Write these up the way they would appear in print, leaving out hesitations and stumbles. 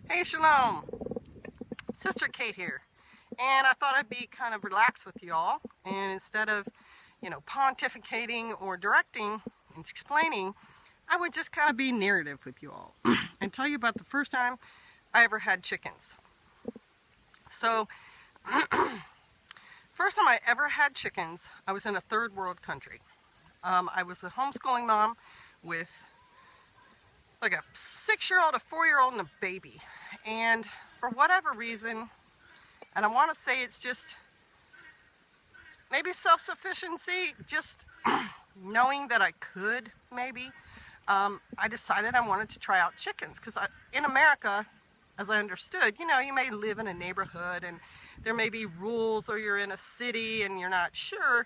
Hey, Shalom! Sister Kate here. And I thought I'd be kind of relaxed with y'all. And instead of, pontificating or directing and explaining, I would just kind of be narrative with you all and tell you about the first time I ever had chickens. So, first time I ever had chickens, I was in a third world country. I was a homeschooling mom with like a 6-year-old, a 4-year-old, and a baby. And for whatever reason, and I want to say it's just maybe self-sufficiency, just knowing that I could maybe, I decided I wanted to try out chickens because in America, as I understood, you may live in a neighborhood and there may be rules, or you're in a city and you're not sure.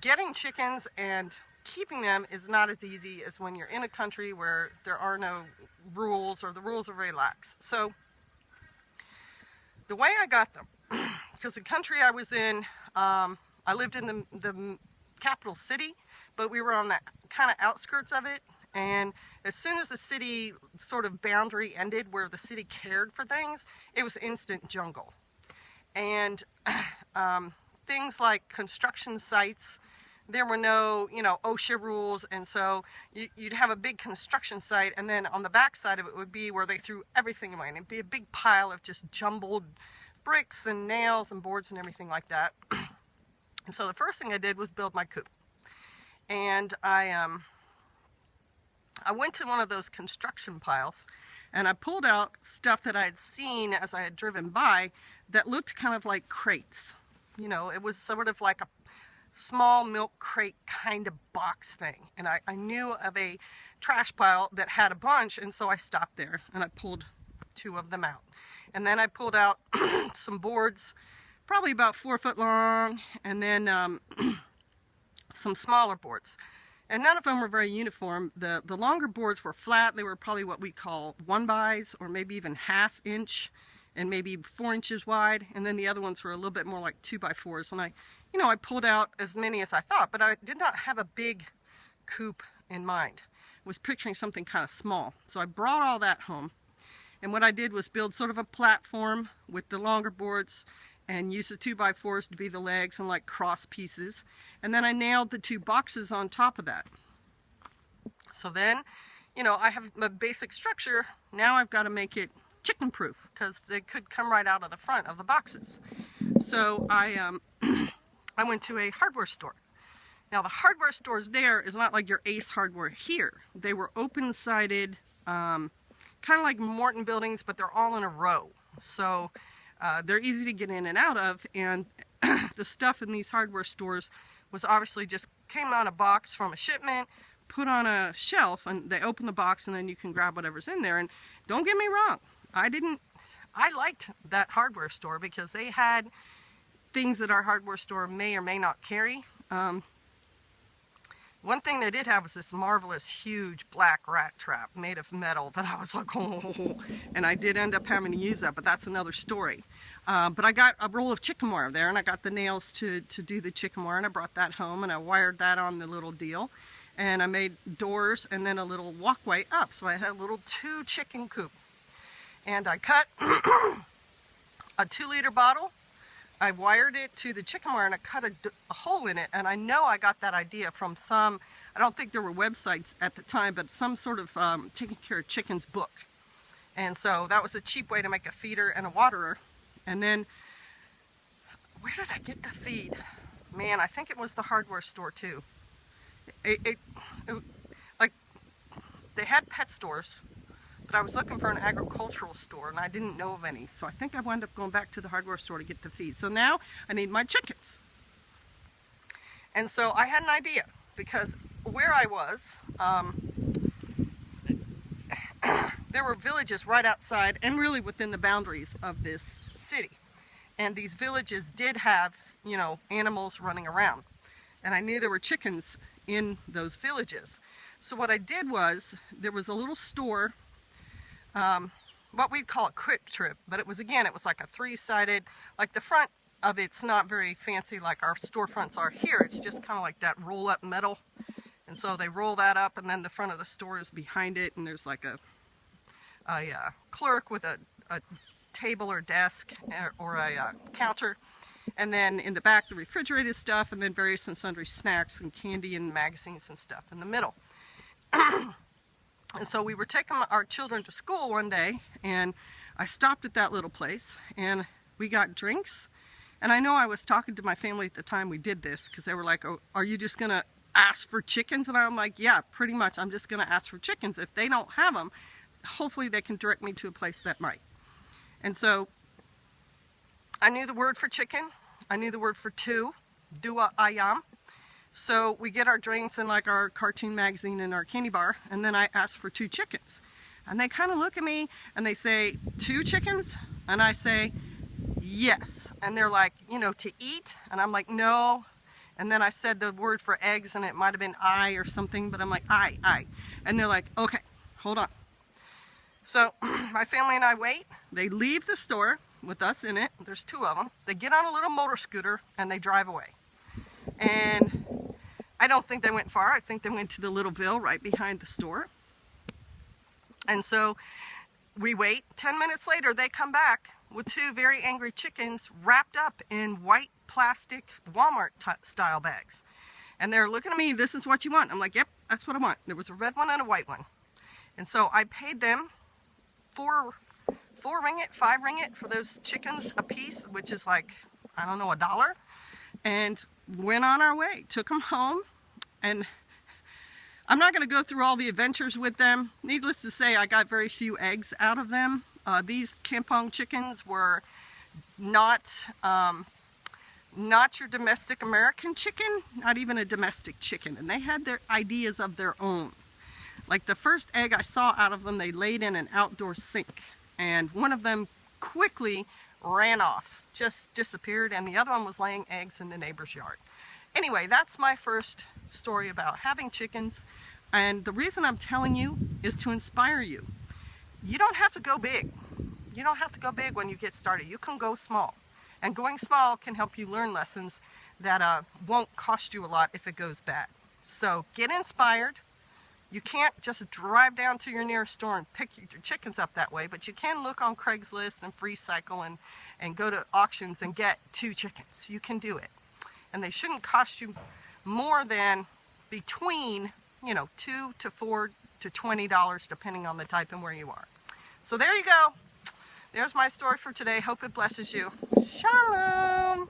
Getting chickens and keeping them is not as easy as when you're in a country where there are no rules, or the rules are very lax. So the way I got them, because the country I was in, I lived in the capital city, but we were on the kind of outskirts of it. And as soon as the city sort of boundary ended, where the city cared for things, it was instant jungle. And things like construction sites, there were no, OSHA rules, and so you'd have a big construction site, and then on the back side of it would be where they threw everything away, and it'd be a big pile of just jumbled bricks and nails and boards and everything like that. And so the first thing I did was build my coop. And I went to one of those construction piles, and I pulled out stuff that I had seen as I had driven by that looked kind of like crates. It was sort of like a small milk crate kind of box thing. And I knew of a trash pile that had a bunch, and so I stopped there and I pulled 2 of them out. And then I pulled out some boards, probably about 4 foot long, and then some smaller boards. And none of them were very uniform. The longer boards were flat. They were probably what we call 1-bys, or maybe even 1/2 inch, and maybe 4 inches wide. And then the other ones were a little bit more like 2x4s. And I pulled out as many as I thought, but I did not have a big coop in mind. I was picturing something kind of small. So I brought all that home. And what I did was build sort of a platform with the longer boards and use the 2x4s to be the legs and like cross pieces. And then I nailed the 2 boxes on top of that. So then, I have a basic structure. Now I've got to make it chicken proof, because they could come right out of the front of the boxes. So I went to a hardware store. Now the hardware stores there is not like your Ace Hardware here. They were open-sided, kind of like Morton buildings, but they're all in a row. So they're easy to get in and out of, and the stuff in these hardware stores was obviously just came on a box from a shipment, put on a shelf, and they open the box and then you can grab whatever's in there. And don't get me wrong, I liked that hardware store because they had things that our hardware store may or may not carry. One thing they did have was this marvelous, huge black rat trap made of metal that I was like, oh, and I did end up having to use that, but that's another story. But I got a roll of chicken wire there, and I got the nails to do the chicken wire, and I brought that home, and I wired that on the little deal, and I made doors and then a little walkway up, so I had a little 2 chicken coop. And I cut a 2-liter bottle. I wired it to the chicken wire, and I cut a hole in it. And I know I got that idea from I don't think there were websites at the time, but some sort of taking care of chickens book. And so that was a cheap way to make a feeder and a waterer. And then, where did I get the feed? Man, I think it was the hardware store too. Like, they had pet stores, but I was looking for an agricultural store and I didn't know of any. So I think I wound up going back to the hardware store to get the feed. So now I need my chickens. And so I had an idea, because where I was, there were villages right outside and really within the boundaries of this city. And these villages did have, animals running around. And I knew there were chickens in those villages. So what I did was, there was a little store, what we'd call a Quick Trip, but it was like a 3-sided, like the front of it's not very fancy like our storefronts are here. It's just kind of like that roll-up metal. And so they roll that up, and then the front of the store is behind it, and there's like a clerk with a table or desk or a counter. And then in the back, the refrigerated stuff, and then various and sundry snacks and candy and magazines and stuff in the middle. And so we were taking our children to school one day, and I stopped at that little place, and we got drinks. And I know I was talking to my family at the time we did this, because they were like, oh, are you just going to ask for chickens? And I'm like, yeah, pretty much. I'm just going to ask for chickens. If they don't have them, hopefully they can direct me to a place that might. And so I knew the word for chicken. I knew the word for two, dua ayam. So we get our drinks and like our cartoon magazine and our candy bar, and then I ask for 2 chickens. And they kind of look at me and they say, 2 chickens? And I say, yes. And they're like, you know, to eat? And I'm like, no. And then I said the word for eggs, and it might have been I or something, but I'm like, I. And they're like, okay, hold on. So my family and I wait. They leave the store with us in it. There's 2 of them. They get on a little motor scooter and they drive away. And I don't think they went far. I think they went to the little Ville right behind the store. And so we wait. 10 minutes later, they come back with 2 very angry chickens wrapped up in white plastic Walmart style bags. And they're looking at me, this is what you want. I'm like, yep, that's what I want. There was a red one and a white one. And so I paid them 4 ringgit, 5 ringgit for those chickens a piece, which is like, I don't know, $1. And went on our way, took them home. And I'm not going to go through all the adventures with them. Needless to say, I got very few eggs out of them. These Kampong chickens were not your domestic American chicken, not even a domestic chicken. And they had their ideas of their own. Like the first egg I saw out of them, they laid in an outdoor sink. And one of them quickly ran off, just disappeared, and the other one was laying eggs in the neighbor's yard. Anyway, that's my first story about having chickens, and the reason I'm telling you is to inspire you. You don't have to go big. You don't have to go big when you get started. You can go small, and going small can help you learn lessons that won't cost you a lot if it goes bad. So get inspired. You can't just drive down to your nearest store and pick your chickens up that way, but you can look on Craigslist and FreeCycle and go to auctions and get 2 chickens. You can do it. And they shouldn't cost you more than between, you know, $2 to $4 to $20, depending on the type and where you are. So there you go. There's my story for today. Hope it blesses you. Shalom.